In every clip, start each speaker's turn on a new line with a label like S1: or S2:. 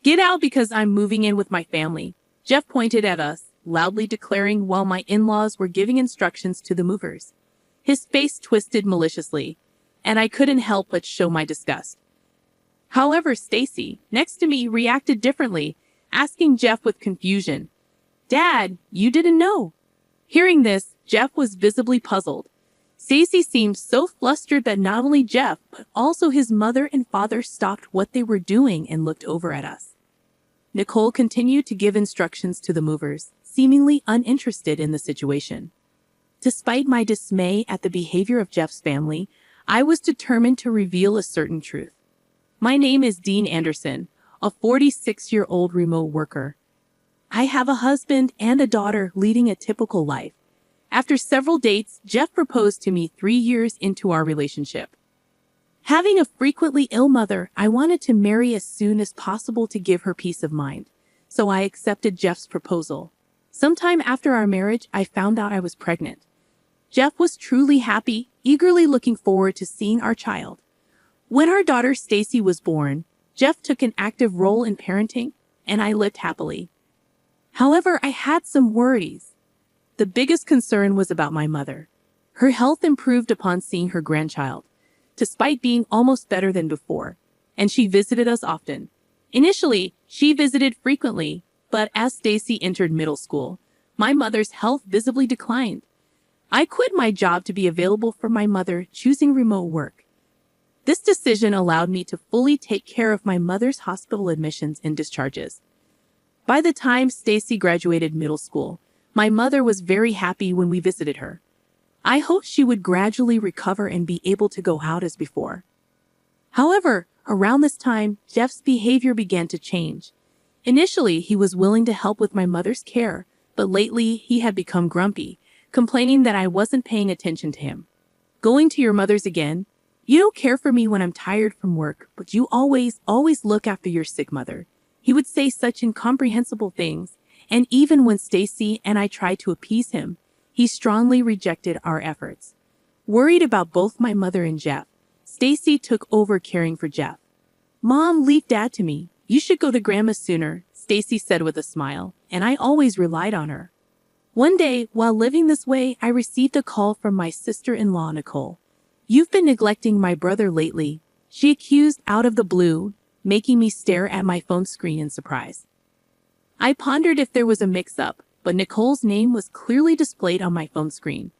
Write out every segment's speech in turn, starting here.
S1: Get out because I'm moving in with my family. Jeff pointed at us, loudly declaring while my in-laws were giving instructions to the movers. His face twisted maliciously, and I couldn't help but show my disgust. However, Stacy, next to me, reacted differently, asking Jeff with confusion, "Dad, you didn't know?" Hearing this, Jeff was visibly puzzled. Stacy seemed so flustered that not only Jeff, but also his mother and father stopped what they were doing and looked over at us. Nicole continued to give instructions to the movers, seemingly uninterested in the situation. Despite my dismay at the behavior of Jeff's family, I was determined to reveal a certain truth. My name is Dean Anderson, a 46-year-old remote worker. I have a husband and a daughter leading a typical life. After several dates, Jeff proposed to me 3 years into our relationship. Having a frequently ill mother, I wanted to marry as soon as possible to give her peace of mind, so I accepted Jeff's proposal. Sometime after our marriage, I found out I was pregnant. Jeff was truly happy, eagerly looking forward to seeing our child. When our daughter Stacy was born, Jeff took an active role in parenting, and I lived happily. However, I had some worries. The biggest concern was about my mother. Her health improved upon seeing her grandchild, despite being almost better than before, and she visited us often. Initially, she visited frequently, but as Stacy entered middle school, my mother's health visibly declined. I quit my job to be available for my mother, choosing remote work. This decision allowed me to fully take care of my mother's hospital admissions and discharges. By the time Stacy graduated middle school, my mother was very happy when we visited her. I hoped she would gradually recover and be able to go out as before. However, around this time, Jeff's behavior began to change. Initially, he was willing to help with my mother's care, but lately he had become grumpy, complaining that I wasn't paying attention to him. "Going to your mother's again? You don't care for me when I'm tired from work, but you always look after your sick mother." He would say such incomprehensible things, and even when Stacy and I tried to appease him, he strongly rejected our efforts. Worried about both my mother and Jeff, Stacy took over caring for Jeff. "Mom, leave Dad to me. You should go to Grandma sooner," Stacy said with a smile, and I always relied on her. One day, while living this way, I received a call from my sister-in-law, Nicole. "You've been neglecting my brother lately," she accused out of the blue, making me stare at my phone screen in surprise. I pondered if there was a mix-up, but Nicole's name was clearly displayed on my phone screen.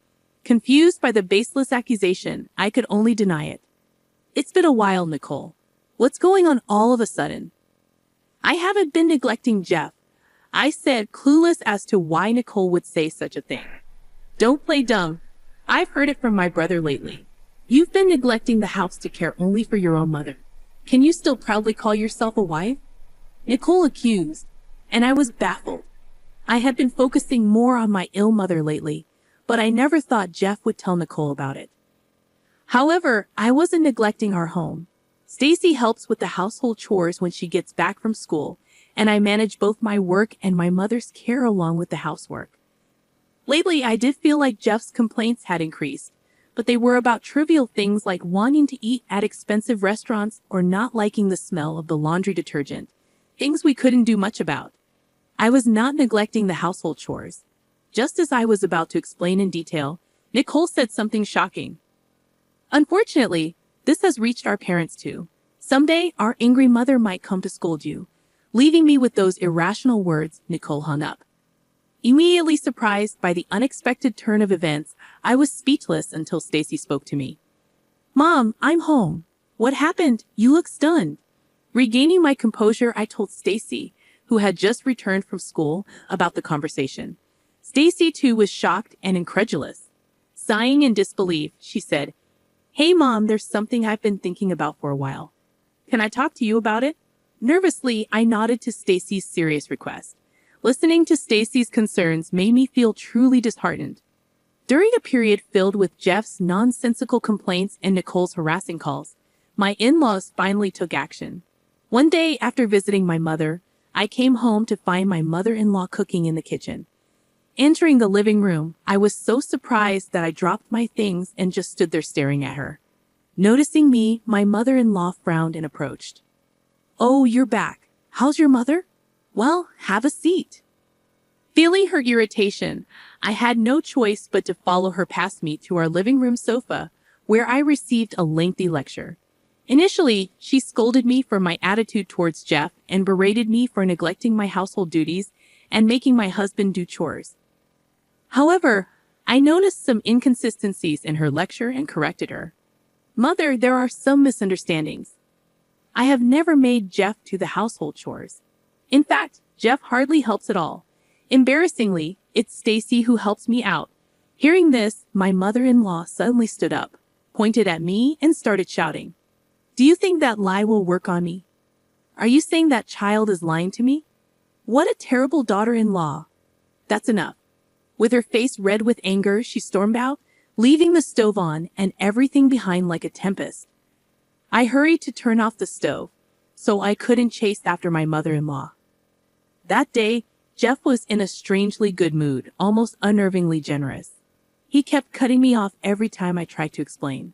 S1: Confused by the baseless accusation, I could only deny it. "It's been a while, Nicole. What's going on all of a sudden?" "I haven't been neglecting Jeff," I said, clueless as to why Nicole would say such a thing. "Don't play dumb. I've heard it from my brother lately. You've been neglecting the house to care only for your own mother. Can you still proudly call yourself a wife?" Nicole accused, and I was baffled. I had been focusing more on my ill mother lately, but I never thought Jeff would tell Nicole about it. However, I wasn't neglecting our home. Stacy helps with the household chores when she gets back from school, and I manage both my work and my mother's care along with the housework. Lately, I did feel like Jeff's complaints had increased, but they were about trivial things like wanting to eat at expensive restaurants or not liking the smell of the laundry detergent, things we couldn't do much about. I was not neglecting the household chores. Just as I was about to explain in detail, Nicole said something shocking. "Unfortunately, this has reached our parents too. Someday, our angry mother might come to scold you." Leaving me with those irrational words, Nicole hung up. Immediately surprised by the unexpected turn of events, I was speechless until Stacy spoke to me. "Mom, I'm home. What happened? You look stunned." Regaining my composure, I told Stacy, who had just returned from school, about the conversation. Stacy, too, was shocked and incredulous. Sighing in disbelief, she said, "Hey, Mom, there's something I've been thinking about for a while. Can I talk to you about it?" Nervously, I nodded to Stacy's serious request. Listening to Stacy's concerns made me feel truly disheartened. During a period filled with Jeff's nonsensical complaints and Nicole's harassing calls, my in-laws finally took action. One day, after visiting my mother, I came home to find my mother-in-law cooking in the kitchen. Entering the living room, I was so surprised that I dropped my things and just stood there staring at her. Noticing me, my mother-in-law frowned and approached. "Oh, you're back. How's your mother? Well, have a seat. Feeling her irritation, I had no choice but to follow her past me to our living room sofa, where I received a lengthy lecture. Initially, she scolded me for my attitude towards Jeff and berated me for neglecting my household duties and making my husband do chores. However, I noticed some inconsistencies in her lecture and corrected her. Mother, there are some misunderstandings. I have never made Jeff do the household chores. In fact, Jeff hardly helps at all. Embarrassingly, it's Stacy who helps me out. Hearing this, my mother-in-law suddenly stood up, pointed at me, and started shouting. Do you think that lie will work on me? Are you saying that child is lying to me? What a terrible daughter-in-law. That's enough. With her face red with anger, she stormed out, leaving the stove on and everything behind like a tempest. I hurried to turn off the stove, so I couldn't chase after my mother-in-law. That day, Jeff was in a strangely good mood, almost unnervingly generous. He kept cutting me off every time I tried to explain.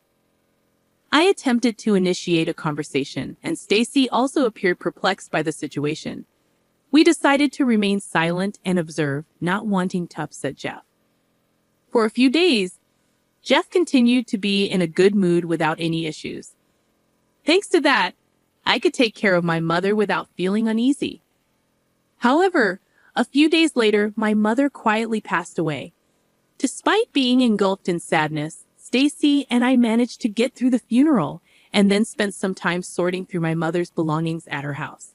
S1: I attempted to initiate a conversation, and Stacy also appeared perplexed by the situation. We decided to remain silent and observe, not wanting to upset Jeff. For a few days, Jeff continued to be in a good mood without any issues. Thanks to that, I could take care of my mother without feeling uneasy. However, a few days later, my mother quietly passed away. Despite being engulfed in sadness, Stacy and I managed to get through the funeral and then spent some time sorting through my mother's belongings at her house.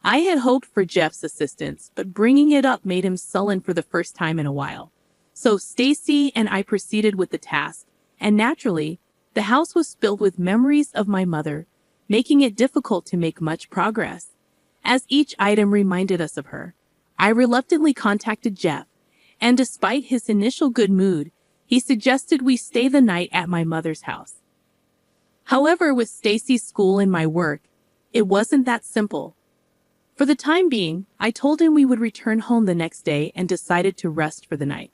S1: I had hoped for Jeff's assistance, but bringing it up made him sullen for the first time in a while. So Stacy and I proceeded with the task, and naturally, the house was filled with memories of my mother, making it difficult to make much progress. As each item reminded us of her, I reluctantly contacted Jeff, and despite his initial good mood, he suggested we stay the night at my mother's house. However, with Stacy's school and my work, it wasn't that simple. For the time being, I told him we would return home the next day and decided to rest for the night.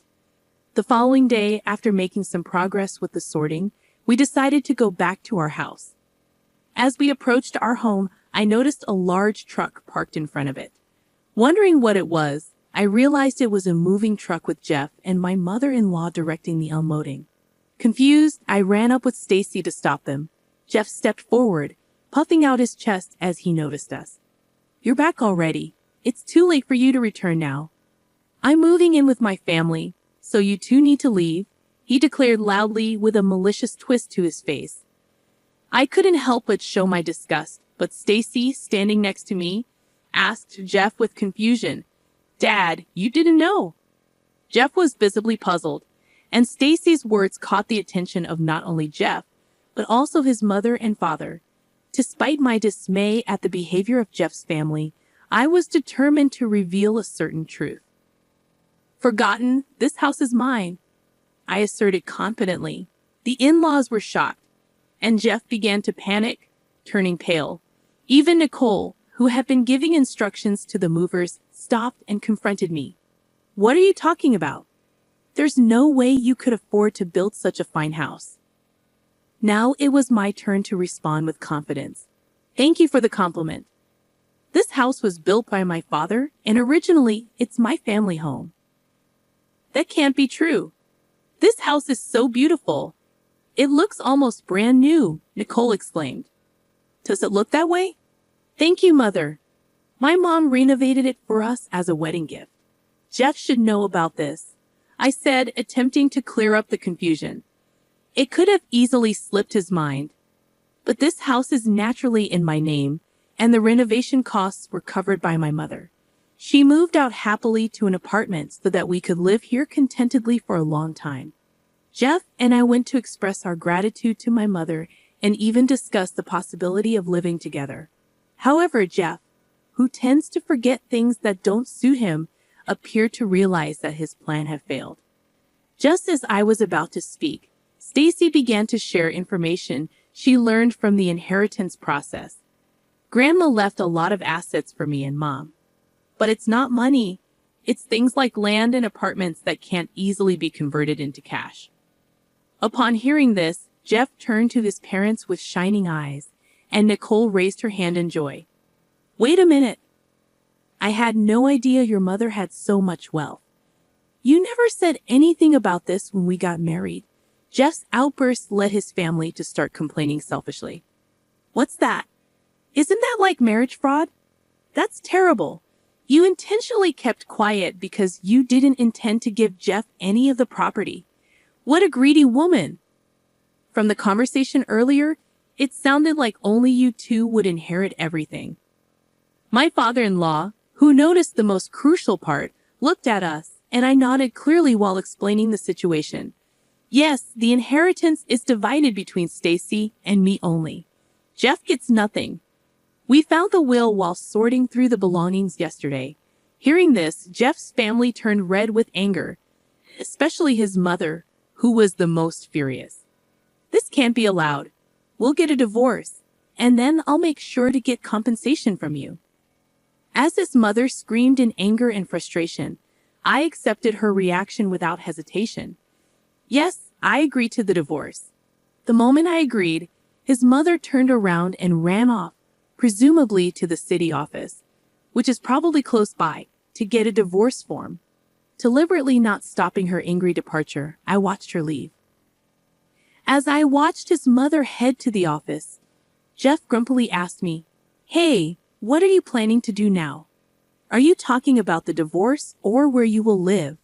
S1: The following day, after making some progress with the sorting, we decided to go back to our house. As we approached our home, I noticed a large truck parked in front of it. Wondering what it was, I realized it was a moving truck with Jeff and my mother-in-law directing the unloading. Confused, I ran up with Stacy to stop them. Jeff stepped forward, puffing out his chest as he noticed us. You're back already. It's too late for you to return now. I'm moving in with my family, so you two need to leave, he declared loudly with a malicious twist to his face. I couldn't help but show my disgust, but Stacy, standing next to me, asked Jeff with confusion, Dad, you didn't know? Jeff was visibly puzzled, and Stacy's words caught the attention of not only Jeff, but also his mother and father. Despite my dismay at the behavior of Jeff's family, I was determined to reveal a certain truth. Forgotten, this house is mine, I asserted confidently. The in-laws were shocked, and Jeff began to panic, turning pale. Even Nicole, who had been giving instructions to the movers, stopped and confronted me. What are you talking about? There's no way you could afford to build such a fine house. Now it was my turn to respond with confidence. Thank you for the compliment. This house was built by my father, and originally it's my family home. That can't be true. This house is so beautiful. It looks almost brand new, Nicole exclaimed. Does it look that way? Thank you, Mother. My mom renovated it for us as a wedding gift. Jeff should know about this, I said, attempting to clear up the confusion. It could have easily slipped his mind, but this house is naturally in my name, and the renovation costs were covered by my mother. She moved out happily to an apartment so that we could live here contentedly for a long time. Jeff and I went to express our gratitude to my mother and even discuss the possibility of living together. However, Jeff, who tends to forget things that don't suit him, appeared to realize that his plan had failed. Just as I was about to speak, Stacy began to share information she learned from the inheritance process. Grandma left a lot of assets for me and Mom. But it's not money. It's things like land and apartments that can't easily be converted into cash. Upon hearing this, Jeff turned to his parents with shining eyes, and Nicole raised her hand in joy. Wait a minute. I had no idea your mother had so much wealth. You never said anything about this when we got married. Jeff's outburst led his family to start complaining selfishly. What's that? Isn't that like marriage fraud? That's terrible. You intentionally kept quiet because you didn't intend to give Jeff any of the property. What a greedy woman. From the conversation earlier, it sounded like only you two would inherit everything. My father-in-law, who noticed the most crucial part, looked at us, and I nodded clearly while explaining the situation. Yes, the inheritance is divided between Stacy and me only. Jeff gets nothing. We found the will while sorting through the belongings yesterday. Hearing this, Jeff's family turned red with anger, especially his mother, who was the most furious. This can't be allowed. We'll get a divorce, and then I'll make sure to get compensation from you. As his mother screamed in anger and frustration, I accepted her reaction without hesitation. Yes, I agreed to the divorce. The moment I agreed, his mother turned around and ran off, presumably to the city office, which is probably close by, to get a divorce form. Deliberately not stopping her angry departure, I watched her leave. As I watched his mother head to the office, Jeff grumpily asked me, "Hey, what are you planning to do now? Are you talking about the divorce or where you will live?"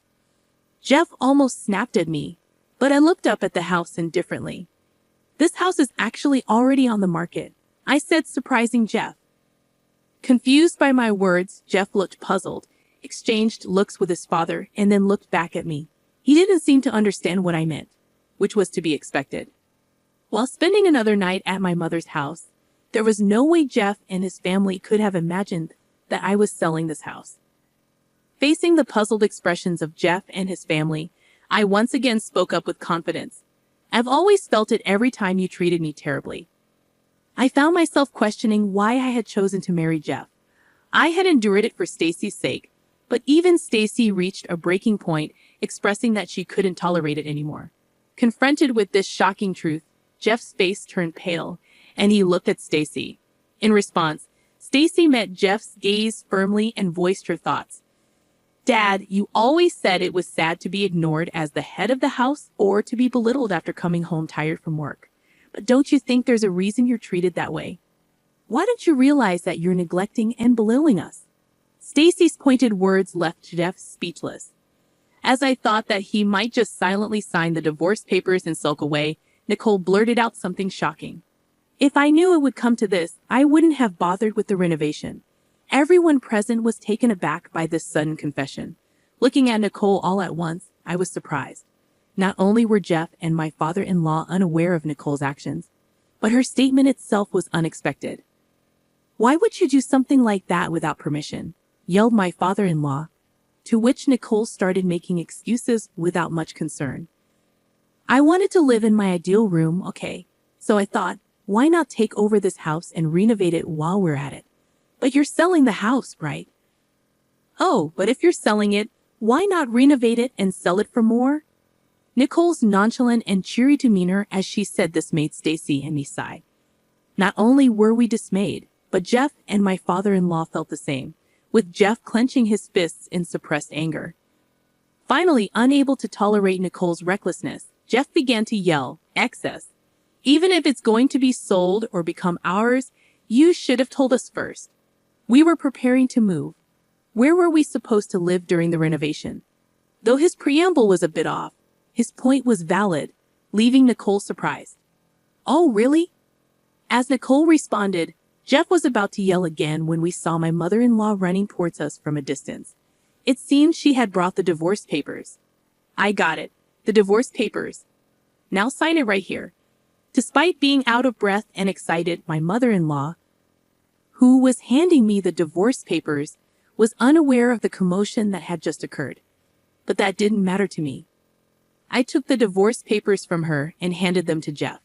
S1: Jeff almost snapped at me, but I looked up at the house indifferently. "This house is actually already on the market," I said, surprising Jeff. Confused by my words, Jeff looked puzzled, exchanged looks with his father, and then looked back at me. He didn't seem to understand what I meant, which was to be expected. While spending another night at my mother's house, there was no way Jeff and his family could have imagined that I was selling this house. Facing the puzzled expressions of Jeff and his family, I once again spoke up with confidence. "I've always felt it every time you treated me terribly." I found myself questioning why I had chosen to marry Jeff. I had endured it for Stacy's sake, but even Stacy reached a breaking point, expressing that she couldn't tolerate it anymore. Confronted with this shocking truth, Jeff's face turned pale, and he looked at Stacy. In response, Stacy met Jeff's gaze firmly and voiced her thoughts. "Dad, you always said it was sad to be ignored as the head of the house or to be belittled after coming home tired from work. But don't you think there's a reason you're treated that way? Why don't you realize that you're neglecting and belittling us?" Stacy's pointed words left Jeff speechless. As I thought that he might just silently sign the divorce papers and sulk away, Nicole blurted out something shocking. "If I knew it would come to this, I wouldn't have bothered with the renovation." Everyone present was taken aback by this sudden confession. Looking at Nicole all at once, I was surprised. Not only were Jeff and my father-in-law unaware of Nicole's actions, but her statement itself was unexpected. "Why would you do something like that without permission?" yelled my father-in-law, to which Nicole started making excuses without much concern. "I wanted to live in my ideal room, okay, so I thought, why not take over this house and renovate it while we're at it? But you're selling the house, right?" "Oh, but if you're selling it, why not renovate it and sell it for more?" Nicole's nonchalant and cheery demeanor as she said this made Stacy and me sigh. Not only were we dismayed, but Jeff and my father-in-law felt the same, with Jeff clenching his fists in suppressed anger. Finally, unable to tolerate Nicole's recklessness, Jeff began to yell, "Excess! Even if it's going to be sold or become ours, you should have told us first. We were preparing to move. Where were we supposed to live during the renovation?" Though his preamble was a bit off, his point was valid, leaving Nicole surprised. "Oh, really?" As Nicole responded, Jeff was about to yell again when we saw my mother-in-law running towards us from a distance. It seemed she had brought the divorce papers. "I got it. The divorce papers. Now sign it right here." Despite being out of breath and excited, my mother-in-law, who was handing me the divorce papers, was unaware of the commotion that had just occurred. But that didn't matter to me. I took the divorce papers from her and handed them to Jeff.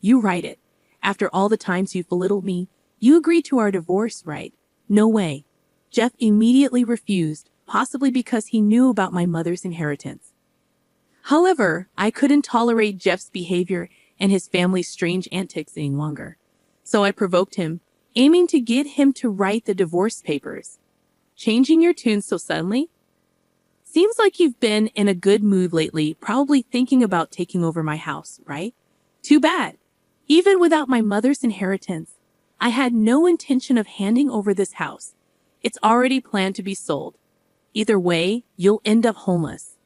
S1: "You write it. After all the times you've belittled me, you agreed to our divorce, right?" "No way." Jeff immediately refused, possibly because he knew about my mother's inheritance. However, I couldn't tolerate Jeff's behavior and his family's strange antics any longer. So I provoked him. aiming to get him to write the divorce papers. Changing your tune so suddenly? Seems like you've been in a good mood lately, probably thinking about taking over my house, right? Too bad. Even without my mother's inheritance, I had no intention of handing over this house. It's already planned to be sold. Either way, you'll end up homeless.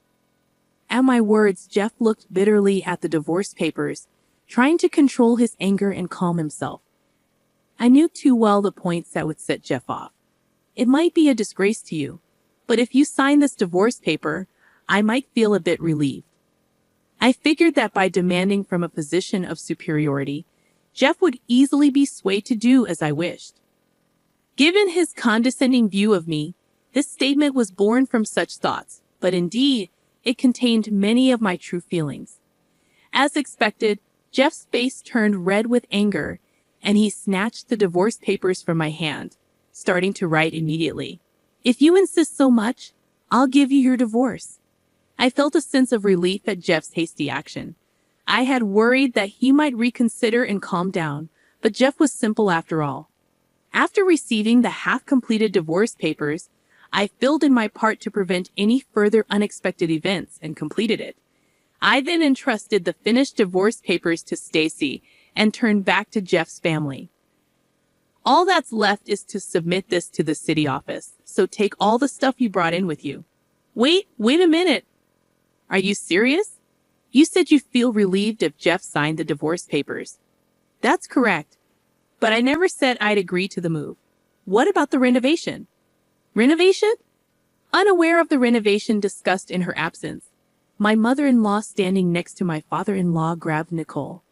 S1: At my words, Jeff looked bitterly at the divorce papers, trying to control his anger and calm himself. I knew too well the points that would set Jeff off. It might be a disgrace to you, but if you sign this divorce paper, I might feel a bit relieved. I figured that by demanding from a position of superiority, Jeff would easily be swayed to do as I wished. Given his condescending view of me, this statement was born from such thoughts, but indeed, it contained many of my true feelings. As expected, Jeff's face turned red with anger, and he snatched the divorce papers from my hand, starting to write immediately. If you insist so much, I'll give you your divorce. I felt a sense of relief at Jeff's hasty action. I had worried that he might reconsider and calm down, but Jeff was simple after all. After receiving the half-completed divorce papers, I filled in my part to prevent any further unexpected events and completed it. I then entrusted the finished divorce papers to Stacy and turned back to Jeff's family. All that's left is to submit this to the city office, so take all the stuff you brought in with you. Wait a minute. Are you serious? You said you feel relieved if Jeff signed the divorce papers. That's correct, but I never said I'd agree to the move. What about the renovation? Renovation? Unaware of the renovation discussed in her absence, my mother-in-law standing next to my father-in-law grabbed Nicole.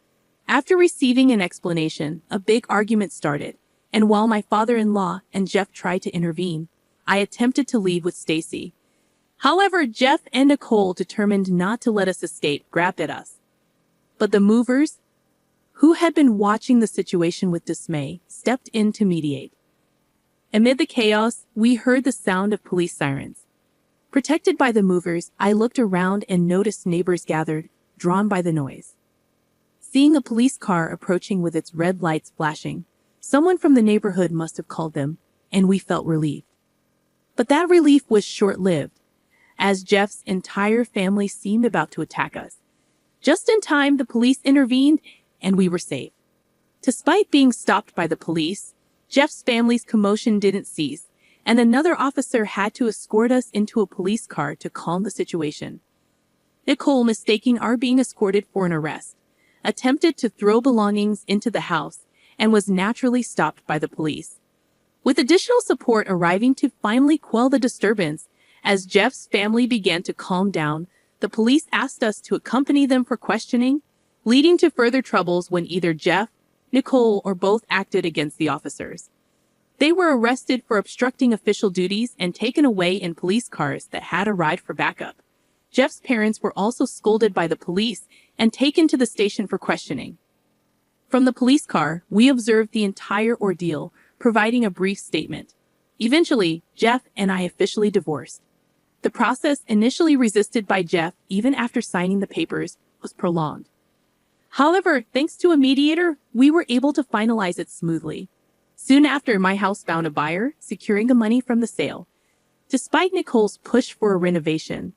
S1: After receiving an explanation, a big argument started, and while my father-in-law and Jeff tried to intervene, I attempted to leave with Stacy. However, Jeff and Nicole, determined not to let us escape, grabbed at us. But the movers, who had been watching the situation with dismay, stepped in to mediate. Amid the chaos, we heard the sound of police sirens. Protected by the movers, I looked around and noticed neighbors gathered, drawn by the noise. Seeing a police car approaching with its red lights flashing, someone from the neighborhood must have called them, and we felt relieved. But that relief was short-lived, as Jeff's entire family seemed about to attack us. Just in time, the police intervened, and we were safe. Despite being stopped by the police, Jeff's family's commotion didn't cease, and another officer had to escort us into a police car to calm the situation. Nicole, mistaking our being escorted for an arrest, attempted to throw belongings into the house and was naturally stopped by the police. With additional support arriving to finally quell the disturbance, as Jeff's family began to calm down, the police asked us to accompany them for questioning, leading to further troubles when either Jeff, Nicole, or both acted against the officers. They were arrested for obstructing official duties and taken away in police cars that had arrived for backup. Jeff's parents were also scolded by the police and taken to the station for questioning. From the police car, we observed the entire ordeal, providing a brief statement. Eventually, Jeff and I officially divorced. The process, initially resisted by Jeff even after signing the papers, was prolonged. However, thanks to a mediator, we were able to finalize it smoothly. Soon after, my house found a buyer, securing the money from the sale. Despite Nicole's push for a renovation,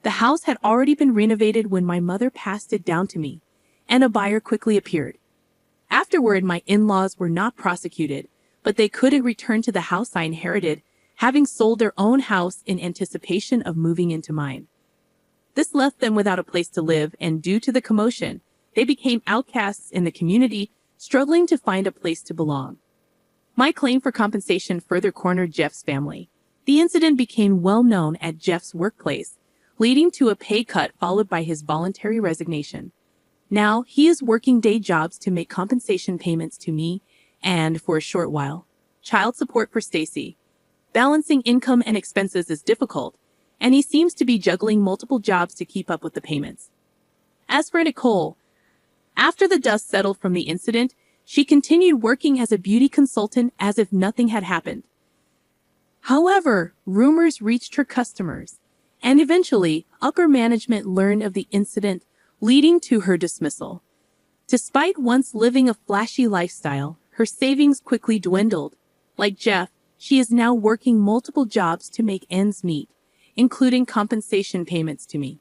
S1: the house had already been renovated when my mother passed it down to me, and a buyer quickly appeared. Afterward, my in-laws were not prosecuted, but they couldn't return to the house I inherited, having sold their own house in anticipation of moving into mine. This left them without a place to live, and due to the commotion, they became outcasts in the community, struggling to find a place to belong. My claim for compensation further cornered Jeff's family. The incident became well known at Jeff's workplace, leading to a pay cut followed by his voluntary resignation. Now, he is working day jobs to make compensation payments to me and, for a short while, child support for Stacy. Balancing income and expenses is difficult, and he seems to be juggling multiple jobs to keep up with the payments. As for Nicole, after the dust settled from the incident, she continued working as a beauty consultant as if nothing had happened. However, rumors reached her customers, and eventually, upper management learned of the incident, leading to her dismissal. Despite once living a flashy lifestyle, her savings quickly dwindled. Like Jeff, she is now working multiple jobs to make ends meet, including compensation payments to me.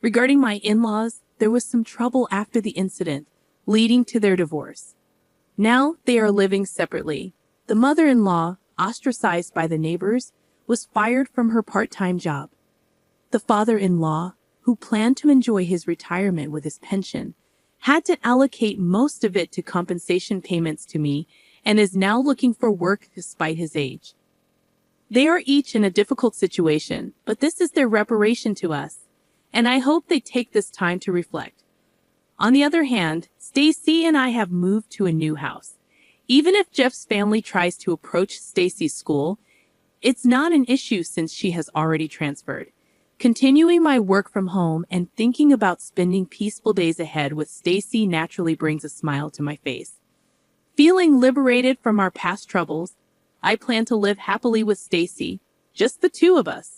S1: Regarding my in-laws, there was some trouble after the incident, leading to their divorce. Now they are living separately. The mother-in-law, ostracized by the neighbors, was fired from her part-time job. The father-in-law, who planned to enjoy his retirement with his pension, had to allocate most of it to compensation payments to me and is now looking for work despite his age. They are each in a difficult situation, but this is their reparation to us, and I hope they take this time to reflect. On the other hand, Stacy and I have moved to a new house. Even if Jeff's family tries to approach Stacy's school, it's not an issue since she has already transferred. Continuing my work from home and thinking about spending peaceful days ahead with Stacy naturally brings a smile to my face. Feeling liberated from our past troubles, I plan to live happily with Stacy, just the two of us.